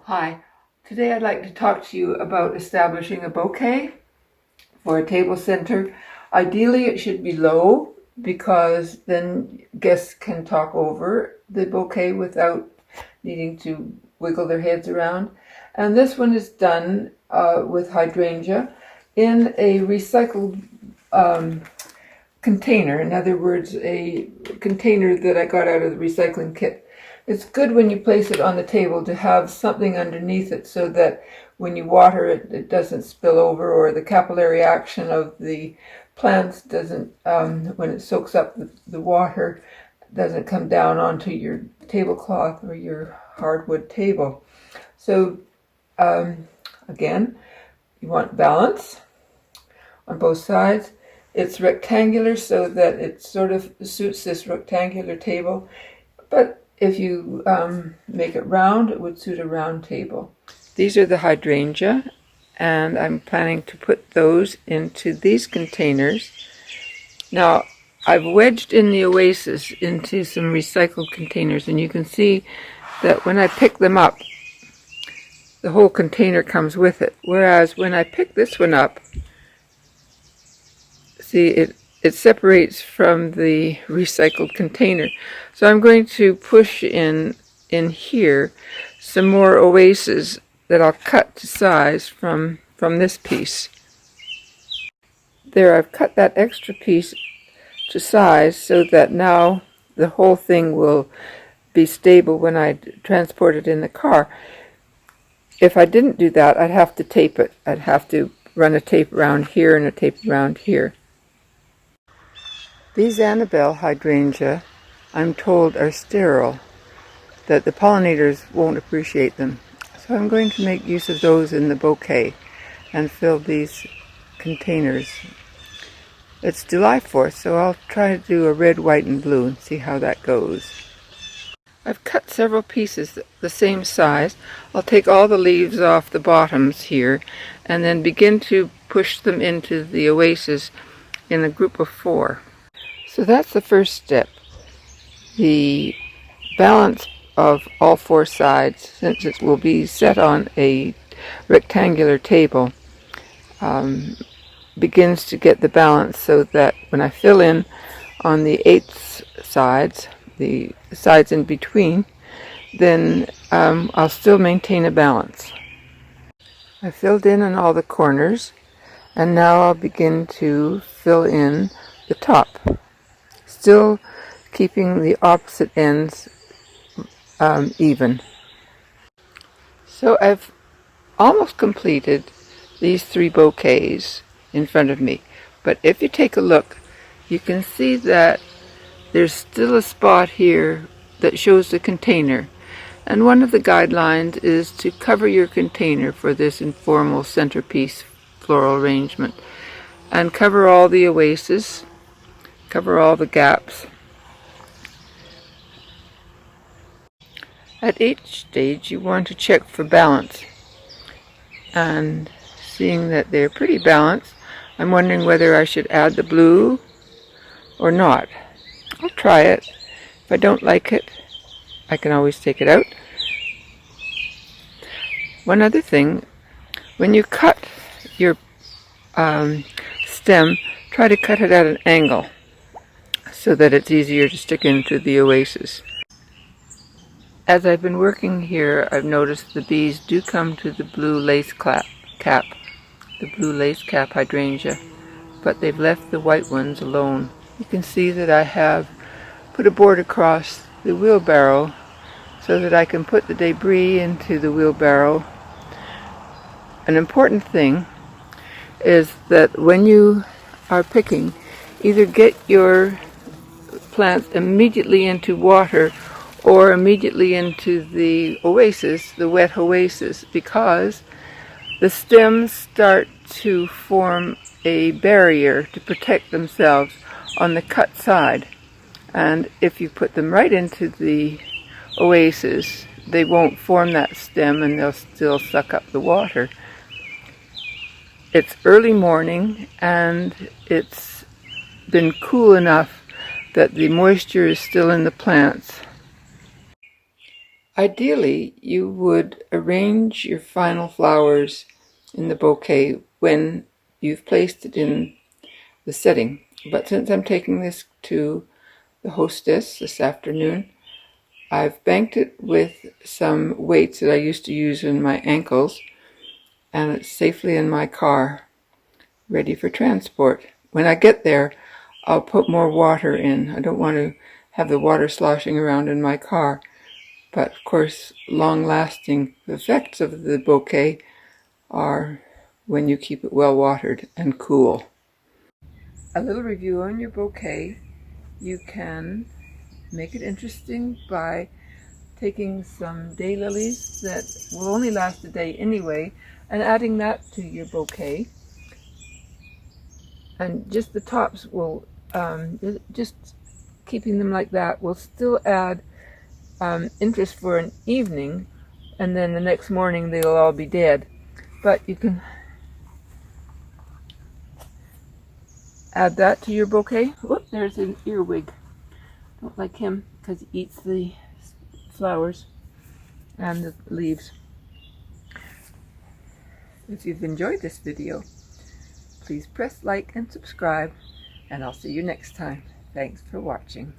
Hi, today I'd like to talk to you about establishing a bouquet for a table center. Ideally it should be low because then guests can talk over the bouquet without needing to wiggle their heads around. And this one is done with hydrangea in a recycled container. In other words, a container that I got out of the recycling kit. It's good when you place it on the table to have something underneath it so that when you water it, it doesn't spill over, or the capillary action of the plants doesn't, when it soaks up the water, doesn't come down onto your tablecloth or your hardwood table. So again, you want balance on both sides. It's rectangular so that it sort of suits this rectangular table, but if you make it round, it would suit a round table. These are the hydrangea, and I'm planning to put those into these containers. Now, I've wedged in the oasis into some recycled containers, and you can see that when I pick them up, the whole container comes with it. Whereas when I pick this one up, see, it separates from the recycled container. So I'm going to push in here some more oasis that I'll cut to size from this piece. There, I've cut that extra piece to size so that now the whole thing will be stable when I transport it in the car. If I didn't do that, I'd have to tape it. I'd have to run a tape around here and a tape around here. These Annabelle hydrangea, I'm told, are sterile, that the pollinators won't appreciate them. So I'm going to make use of those in the bouquet and fill these containers. It's July 4th, so I'll try to do a red, white, and blue and see how that goes. I've cut several pieces the same size. I'll take all the leaves off the bottoms here and then begin to push them into the oasis in a group of 4. So that's the first step. The balance of all 4 sides, since it will be set on a rectangular table, begins to get the balance so that when I fill in on the 8 sides, the sides in between, then I'll still maintain a balance. I filled in on all the corners, and now I'll begin to fill in the top, still keeping the opposite ends even. So I've almost completed these 3 bouquets in front of me, but if you take a look, you can see that there's still a spot here that shows the container, and one of the guidelines is to cover your container for this informal centerpiece floral arrangement and cover all the oasis, cover all the gaps. At each stage you want to check for balance, and seeing that they're pretty balanced, I'm wondering whether I should add the blue or not. I'll try it. If I don't like it, I can always take it out. One other thing, when you cut your stem, try to cut it at an angle so that it's easier to stick into the oasis. As I've been working here, I've noticed the bees do come to the blue lace cap, the blue lace cap hydrangea, but they've left the white ones alone. You can see that I have put a board across the wheelbarrow so that I can put the debris into the wheelbarrow. An important thing is that when you are picking, either get your plants immediately into water or immediately into the oasis, the wet oasis, because the stems start to form a barrier to protect themselves on the cut side. And if you put them right into the oasis, they won't form that stem and they'll still suck up the water. It's early morning and it's been cool enough that the moisture is still in the plants. Ideally, you would arrange your final flowers in the bouquet when you've placed it in the setting. But since I'm taking this to the hostess this afternoon, I've banked it with some weights that I used to use in my ankles, and it's safely in my car, ready for transport. When I get there, I'll put more water in. I don't want to have the water sloshing around in my car. But of course, long-lasting effects of the bouquet are when you keep it well watered and cool. A little review on your bouquet. You can make it interesting by taking some daylilies that will only last a day anyway and adding that to your bouquet. And just the tops will, just keeping them like that will still add interest for an evening, and then the next morning they'll all be dead. But you can add that to your bouquet. Whoop, there's an earwig. Don't like him because he eats the flowers and the leaves. If you've enjoyed this video, please press like and subscribe, and I'll see you next time. Thanks for watching.